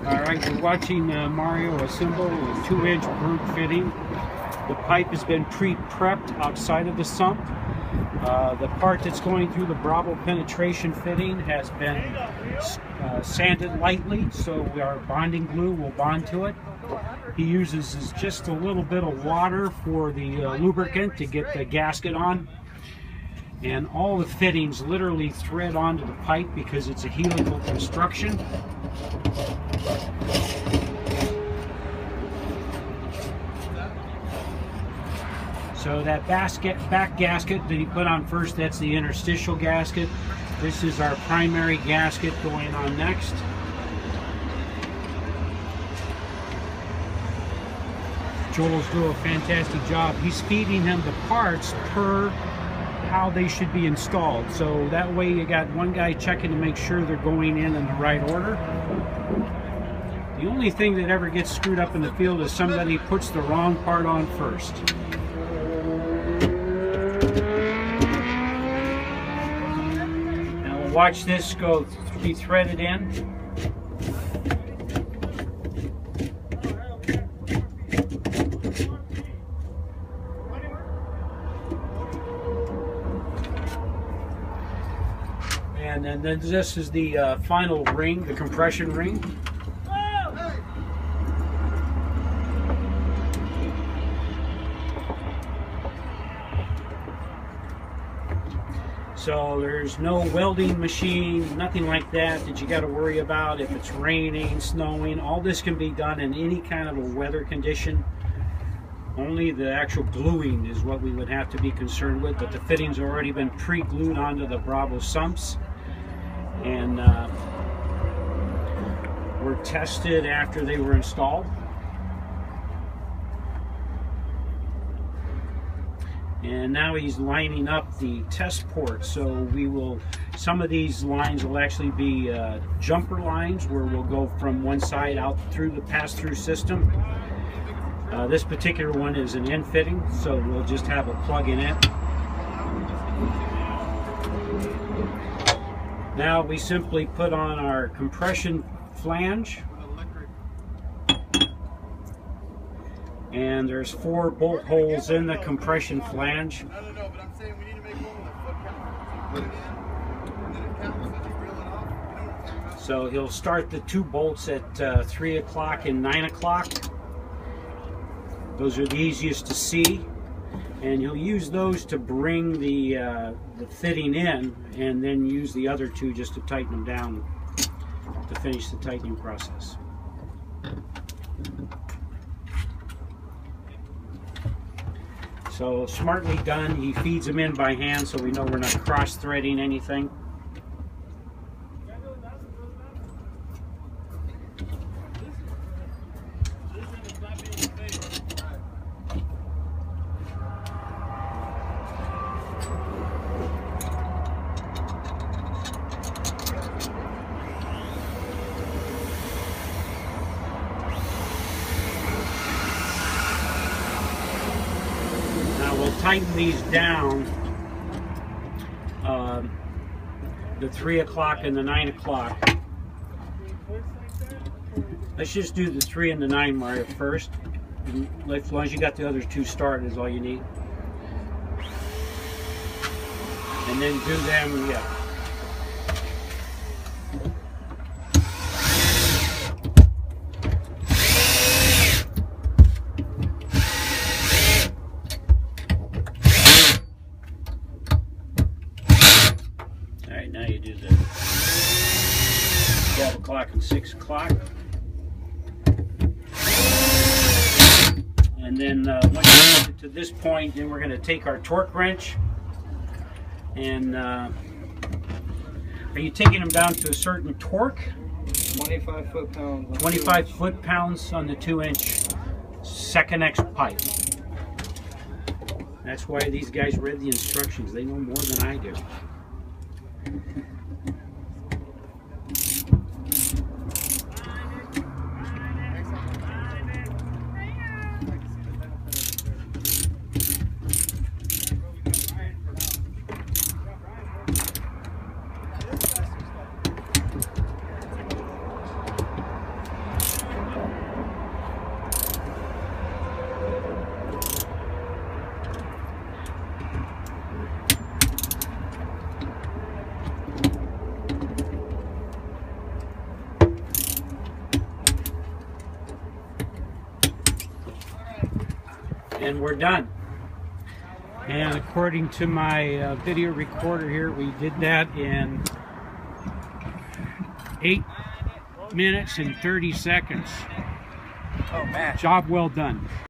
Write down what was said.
Alright, we're watching Mario assemble a 2-inch Brugg fitting. The pipe has been pre-prepped outside of the sump. The part that's going through the Bravo penetration fitting has been sanded lightly, so our bonding glue will bond to it. He uses just a little bit of water for the lubricant to get the gasket on. And all the fittings literally thread onto the pipe because it's a helical construction. So that back gasket that he put on first, that's the interstitial gasket. This is our primary gasket going on next. Joel's doing a fantastic job. He's feeding him the parts per how they should be installed. So that way you got one guy checking to make sure they're going in the right order. The only thing that ever gets screwed up in the field is somebody puts the wrong part on first. Now we'll watch this be threaded in. And then this is the final ring, the compression ring. So there's no welding machine, nothing like that you got to worry about if it's raining, snowing. All this can be done in any kind of a weather condition. Only the actual gluing is what we would have to be concerned with, but the fittings have already been pre-glued onto the Bravo sumps. And were tested after they were installed. And now he's lining up the test ports. So some of these lines will actually be jumper lines where we'll go from one side out through the pass-through system. This particular one is an end fitting, so we'll just have a plug in it. Now we simply put on our compression flange, and there's 4 bolt holes in the compression flange. So he'll start the 2 bolts at 3 o'clock and 9 o'clock. Those are the easiest to see. And you'll use those to bring the fitting in, and then use the other 2 just to tighten them down to finish the tightening process. So smartly done. He feeds them in by hand so we know we're not cross-threading anything. Tighten these down, the 3 o'clock and the 9 o'clock. Let's just do the 3 and the 9, Mario, first. As long as you got the other 2 started is all you need. And then do them, yeah. Now you do the 12 o'clock and 6 o'clock. And then once you get to this point, then we're going to take our torque wrench. And are you taking them down to a certain torque? 25 foot-pounds. 25 foot-pounds on the 2-inch second X pipe. That's why these guys read the instructions. They know more than I do. and we're done. And according to my video recorder here, we did that in 8 minutes and 30 seconds. Oh man. Job well done.